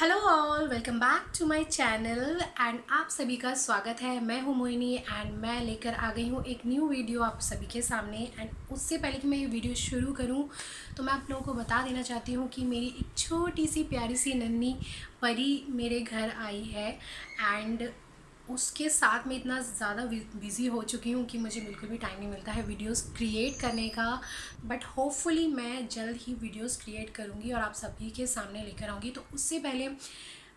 Hello all, welcome back to my channel and आप सभी का स्वागत है। मैं हूं मोहिनी एंड मैं लेकर आ गई हूं एक न्यू वीडियो आप सभी के सामने। एंड उससे पहले कि मैं ये वीडियो शुरू करूं तो मैं आप लोगों को बता देना चाहती हूं कि मेरी एक छोटी सी प्यारी सी नन्ही परी मेरे घर आई है। एंड उसके साथ मैं इतना ज़्यादा बिज़ी हो चुकी हूँ कि मुझे बिल्कुल भी टाइम नहीं मिलता है वीडियोस क्रिएट करने का। बट होपफुली मैं जल्द ही वीडियोस क्रिएट करूँगी और आप सभी के सामने लेकर आऊँगी। तो उससे पहले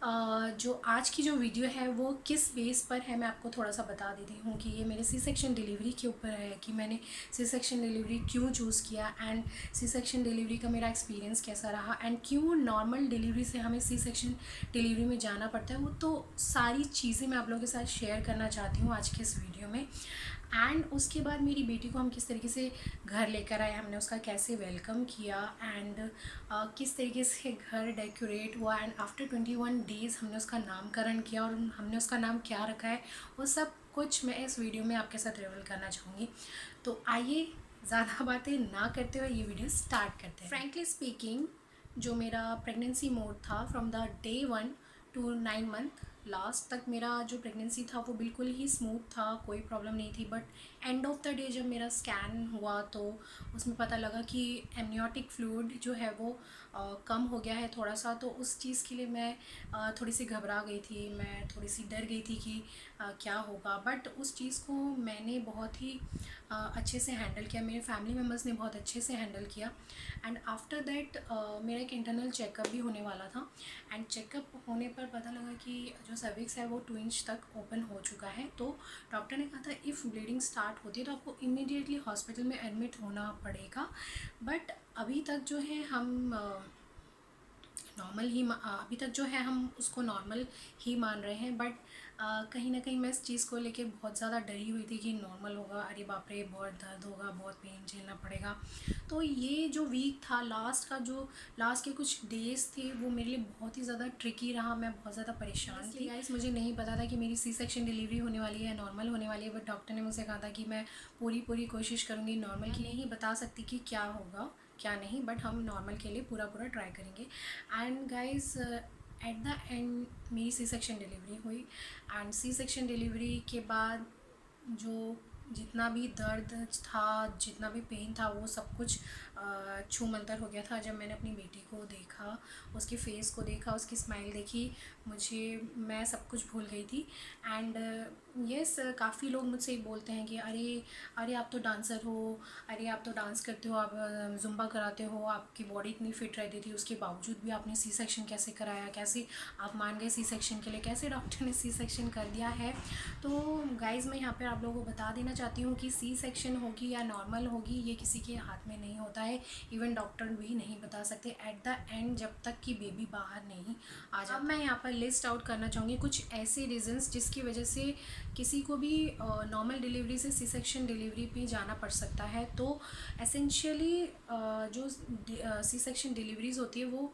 जो आज की जो वीडियो है वो किस बेस पर है मैं आपको थोड़ा सा बता देती हूँ कि ये मेरे सी सेक्शन डिलीवरी के ऊपर है कि मैंने सी सेक्शन डिलीवरी क्यों चूज़ किया एंड सी सेक्शन डिलीवरी का मेरा एक्सपीरियंस कैसा रहा एंड क्यों नॉर्मल डिलीवरी से हमें सी सेक्शन डिलीवरी में जाना पड़ता है। वो तो सारी चीज़ें मैं आप लोगों के साथ शेयर करना चाहती हूँ आज के इस वीडियो में। एंड उसके बाद मेरी बेटी को हम किस तरीके से घर लेकर आए, हमने उसका कैसे वेलकम किया एंड किस तरीके से घर डेकोरेट हुआ एंड आफ्टर 21 डेज़ हमने उसका नामकरण किया और हमने उसका नाम क्या रखा है, वो सब कुछ मैं इस वीडियो में आपके साथ रिवील करना चाहूँगी। तो आइए ज़्यादा बातें ना करते हुए ये वीडियो स्टार्ट करते हैं। फ्रेंकली स्पीकिंग, जो मेरा प्रेगनेंसी मोड था from the day 1 to 9 month last तक, मेरा जो प्रेगनेंसी था वो बिल्कुल ही स्मूथ था, कोई प्रॉब्लम नहीं थी। But end of the day जब मेरा स्कैन हुआ तो उसमें पता लगा कि एमनियोटिक फ्लूइड जो है वो कम हो गया है थोड़ा सा। तो उस चीज़ के लिए मैं थोड़ी सी घबरा गई थी, मैं थोड़ी सी डर गई थी कि क्या होगा। बट उस चीज़ को मैंने बहुत ही अच्छे से हैंडल किया, मेरे फैमिली मेम्बर्स ने बहुत अच्छे से हैंडल किया। एंड आफ्टर दैट मेरा एक इंटरनल चेकअप भी होने वाला था एंड चेकअप होने पर पता लगा कि जो सर्विक्स है वो 2 इंच तक ओपन हो चुका है। तो डॉक्टर ने कहा था इफ़ ब्लीडिंग स्टार्ट होती है तो आपको इमीडिएटली हॉस्पिटल में एडमिट होना पड़ेगा। बट अभी तक जो है हम नॉर्मल ही अभी तक जो है हम उसको नॉर्मल ही मान रहे हैं। बट कहीं ना कहीं मैं इस चीज़ को लेके बहुत ज़्यादा डरी हुई थी कि नॉर्मल होगा, अरे बाप रे बहुत दर्द होगा, बहुत पेन झेलना पड़ेगा। तो ये जो वीक था लास्ट का, जो लास्ट के कुछ डेज़ थे वो मेरे लिए बहुत ही ज़्यादा ट्रिकी रहा, मैं बहुत ज़्यादा परेशान थी। गाइस मुझे नहीं पता था कि मेरी सी सेक्शन डिलीवरी होने वाली है, नॉर्मल होने वाली है। बट डॉक्टर ने मुझसे कहा था कि मैं पूरी पूरी कोशिश करूँगी नॉर्मल की। नहीं बता सकती कि क्या होगा क्या नहीं, बट हम नॉर्मल के लिए पूरा पूरा ट्राई करेंगे। And guys at the end मेरी सी सेक्शन डिलीवरी हुई एंड सी सेक्शन डिलीवरी के बाद जो जितना भी दर्द था, जितना भी पेन था, वो सब कुछ छू मंतर हो गया था जब मैंने अपनी बेटी को देखा, उसके फेस को देखा, उसकी स्माइल देखी। मैं सब कुछ भूल गई थी। एंड यस, काफ़ी लोग मुझसे बोलते हैं कि अरे अरे आप तो डांसर हो, अरे आप तो डांस करते हो, आप जुम्बा कराते हो, आपकी बॉडी इतनी फिट रहती थी, उसके बावजूद भी आपने सी सेक्शन कैसे कराया, कैसे आप मान गए सी सेक्शन के लिए, कैसे डॉक्टर ने सी सेक्शन कर दिया है। तो गाइज़ मैं यहाँ पर आप लोगों को बता देना चाहती हूँ कि सी सेक्शन होगी या नॉर्मल होगी ये किसी के हाथ में नहीं होता है, इवन डॉक्टर भी नहीं बता सकते एट द एंड जब तक कि बेबी बाहर नहीं आ जाता। अब मैं यहाँ पर लिस्ट आउट करना चाहूँगी कुछ ऐसे रीजंस जिसकी वजह से किसी को भी नॉर्मल डिलीवरी से सी सेक्शन डिलीवरी पे जाना पड़ सकता है। तो एसेंशियली जो सी सेक्शन डिलीवरीज होती है वो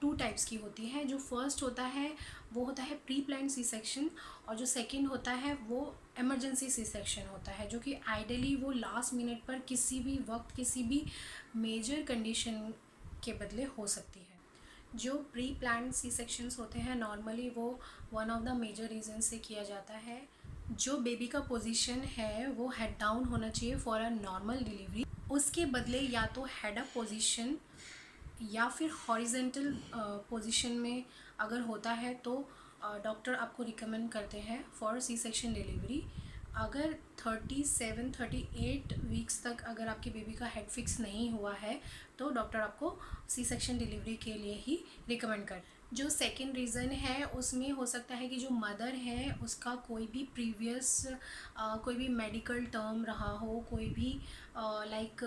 2 टाइप्स की होती है। जो फर्स्ट होता है वो होता है प्री प्लान्ड सी सेक्शन और जो सेकंड होता है वो इमरजेंसी सी सेक्शन होता है, जो कि आइडियली वो लास्ट मिनट पर किसी भी वक्त किसी भी मेजर कंडीशन के बदले हो सकती है। जो प्री प्लान्ड सी सेक्शंस होते हैं नॉर्मली वो one of the major reason से किया जाता है। जो बेबी का पोजीशन है वो हेड डाउन होना चाहिए फॉर अ नॉर्मल डिलीवरी, उसके बदले या तो हेड अप पोजीशन या फिर हॉरिजेंटल पोजीशन में अगर होता है तो डॉक्टर आपको रिकमेंड करते हैं फॉर सी सेक्शन डिलीवरी। अगर 37-38 वीक्स तक अगर आपके बेबी का हेड फिक्स नहीं हुआ है तो डॉक्टर आपको सी सेक्शन डिलीवरी के लिए ही रिकमेंड करते हैं। जो सेकेंड रीज़न है उसमें हो सकता है कि जो मदर है उसका कोई भी प्रीवियस कोई भी मेडिकल टर्म रहा हो, कोई भी लाइक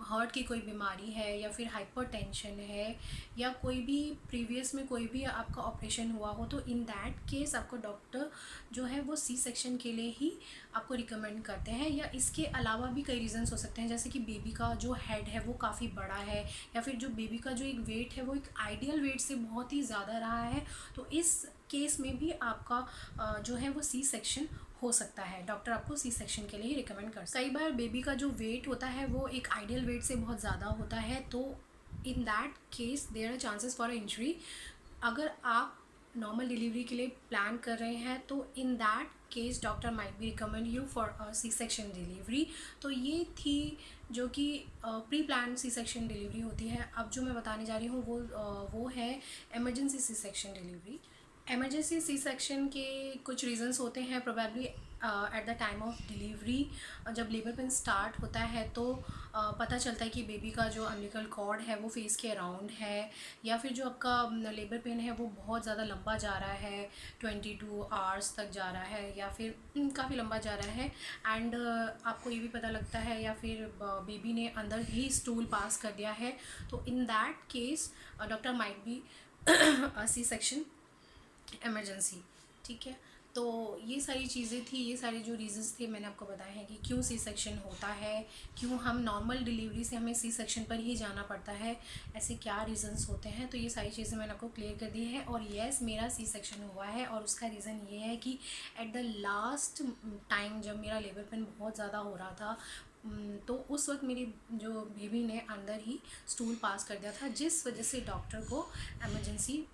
हार्ट की कोई बीमारी है या फिर हाइपरटेंशन है या कोई भी प्रीवियस में कोई भी आपका ऑपरेशन हुआ हो, तो इन दैट केस आपको डॉक्टर जो है वो सी सेक्शन के लिए ही आपको रिकमेंड करते हैं। या इसके अलावा भी कई रीज़न्स हो सकते हैं, जैसे कि बेबी का जो हेड है वो काफ़ी बड़ा है या फिर जो बेबी का जो एक वेट है वो एक आइडियल वेट से बहुत ही ज़्यादा रहा है, तो इस केस में भी आपका जो है वो सी सेक्शन हो सकता है। डॉक्टर आपको सी सेक्शन के लिए रिकमेंड कर सकते हैं। कई बार बेबी का जो वेट होता है वो एक आइडियल वेट से बहुत ज़्यादा होता है, तो in that case there are chances for injury. अगर आप नॉर्मल डिलीवरी के लिए प्लान कर रहे हैं तो in that case doctor might be recommend you for a C section delivery. तो ये थी जो कि pre plan C section delivery होती है। अब जो मैं बताने जा रही हूँ वो है emergency C section delivery. Emergency C section के कुछ रीज़न्स होते हैं। Probably at the time of delivery जब लेबर पेन स्टार्ट होता है तो पता चलता है कि बेबी का जो अम्बिलिकल कॉर्ड है वो फेस के अराउंड है, या फिर जो आपका लेबर पेन है वो बहुत ज़्यादा लंबा जा रहा है, 22 आवर्स तक जा रहा है, या फिर काफ़ी लंबा जा रहा है। एंड आपको ये भी पता लगता है या फिर बेबी ने अंदर ही स्टूल पास कर दिया है, तो in that case doctor might be C section emergency. ठीक है, तो ये सारी चीज़ें थी, ये सारे जो रीज़न्स थे मैंने आपको बताए हैं कि क्यों सी सेक्शन होता है, क्यों हम नॉर्मल डिलीवरी से हमें सी सेक्शन पर ही जाना पड़ता है, ऐसे क्या रीज़न्स होते हैं। तो ये सारी चीज़ें मैंने आपको क्लियर कर दी है। और येस, मेरा सी सेक्शन हुआ है और उसका रीज़न ये है कि एट द लास्ट टाइम जब मेरा लेबर पेन बहुत ज़्यादा हो रहा था तो उस वक्त मेरी जो बेबी ने अंदर ही स्टूल पास कर दिया था, जिस वजह से डॉक्टर को एमरजेंसी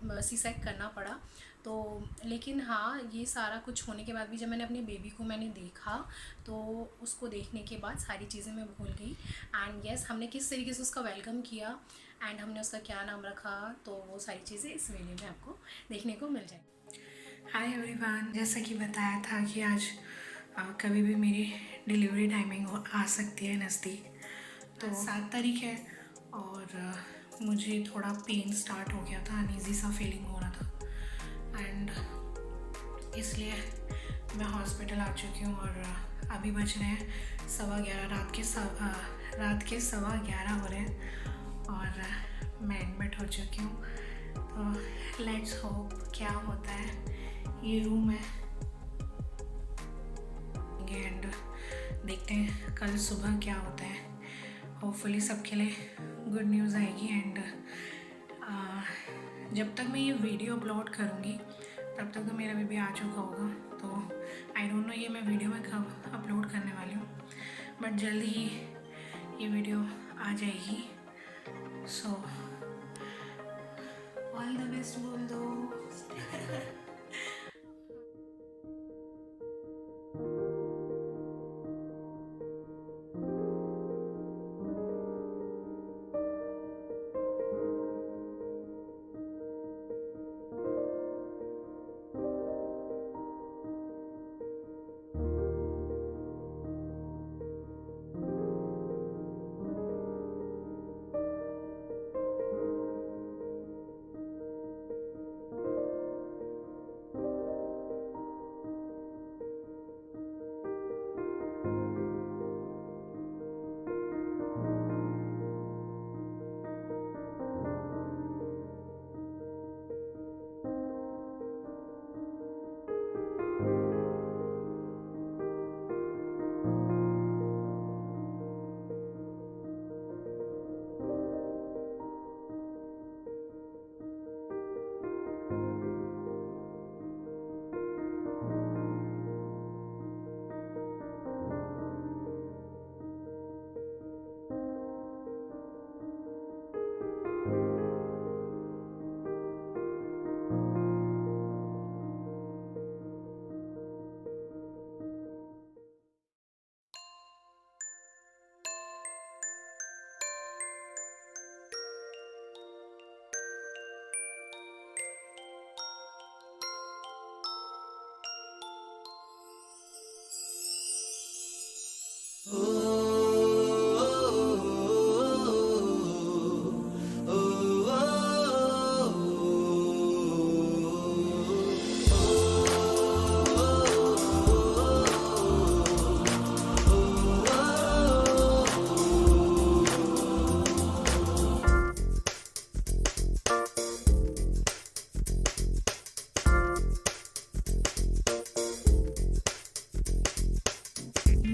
सी सेक करना पड़ा। तो लेकिन हाँ, ये सारा कुछ होने के बाद भी जब मैंने अपने बेबी को मैंने देखा तो उसको देखने के बाद सारी चीज़ें मैं भूल गई। एंड येस, हमने किस तरीके से उसका वेलकम किया एंड हमने उसका क्या नाम रखा, तो वो सारी चीज़ें इस वीडियो में आपको देखने को मिल जाएगी। हाय एवरीवन, जैसा कि बताया था कि आज कभी भी मेरी डिलीवरी टाइमिंग आ सकती है नज़दीक। तो 7 तारीख है और मुझे थोड़ा पेन स्टार्ट हो गया था, अनईजी सा फीलिंग हो रहा था एंड इसलिए मैं हॉस्पिटल आ चुकी हूँ। और अभी बज रहे हैं 11:15, रात के 11:15 हो रहे हैं और मैं एडमिट हो चुकी हूँ। तो लेट्स होप क्या होता है। ये रूम है एंड देखते हैं कल सुबह क्या होता है। होपफुली सबके लिए गुड न्यूज़ आएगी। एंड जब तक मैं ये वीडियो अपलोड करूँगी तब तक तो मेरा बेबी आ चुका होगा। तो आई डोंट नो ये मैं वीडियो में कब अपलोड करने वाली हूँ, बट जल्द ही ये वीडियो आ जाएगी। सो ऑल द बेस्ट बोल दो।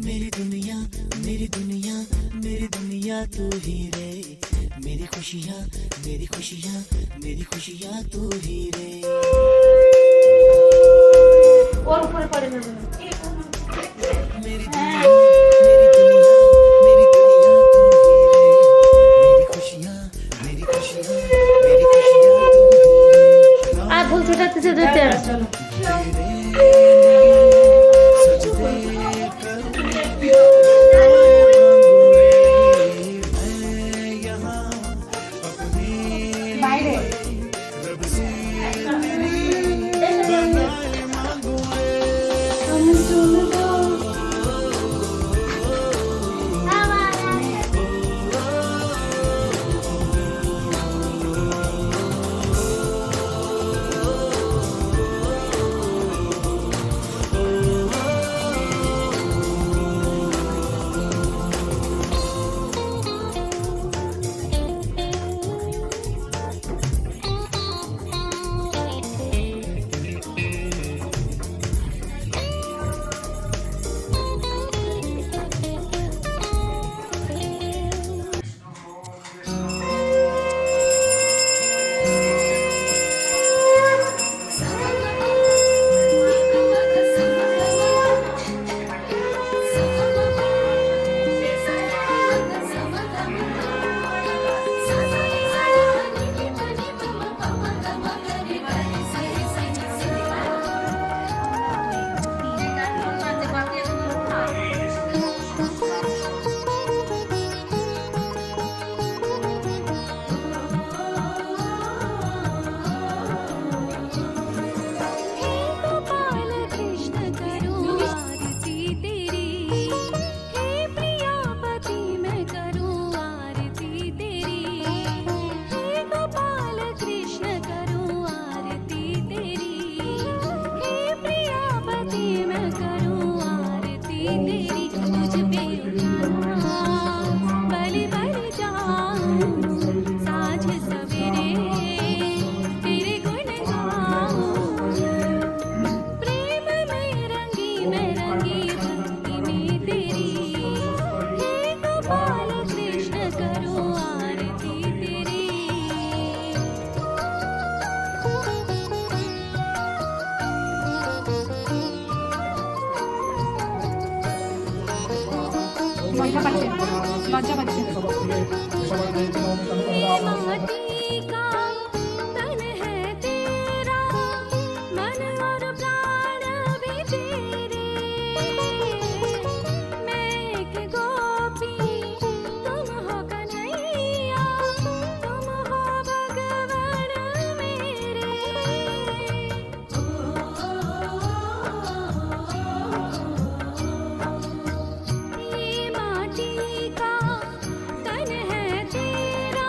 मेरी दुनिया मेरी दुनिया तू ही रे, मेरी खुशियाँ मेरी खुशियाँ मेरी खुशियाँ तू ही रे। और ऊपर पड़े ना मेरी दुनिया मेरी दुनिया तू ही रे, मेरी खुशियाँ मेरी खुशियाँ मेरी खुशियाँ तू ही रे। লজ্জা পাচ্ছে माटी का तन है तेरा, मन और प्राण भी तेरे। मैं एक गोपी, तुम हो कन्हैया, तुम हो भगवान मेरे। ये माटी का तन है तेरा,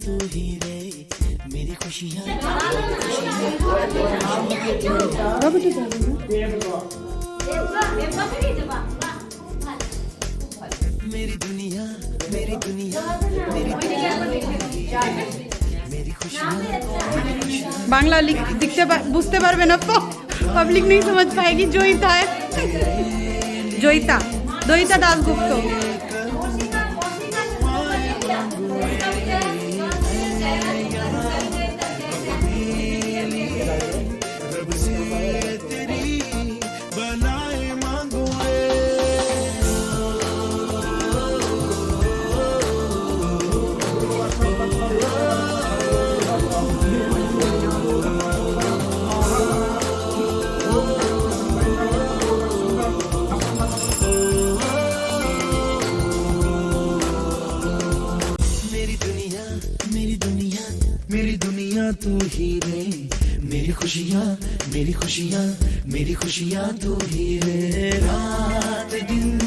तू ही रे मेरी खुशियाँ मेरी दुनिया मेरी दुनिया मेरी दुनिया मेरी खुशियाँ বাংলা বুঝতে পারবে না তো পাবলিক नहीं समझ पाएगी জয়িতা है জয়িতা দয়িতা দাশগুপ্ত रब से तेरी बनाए मांगू मेरी दुनिया मेरी दुनिया मेरी दुनिया तू ही रे मेरी खुशियाँ मेरी खुशियाँ मेरी खुशियाँ तू ही रे रात दिन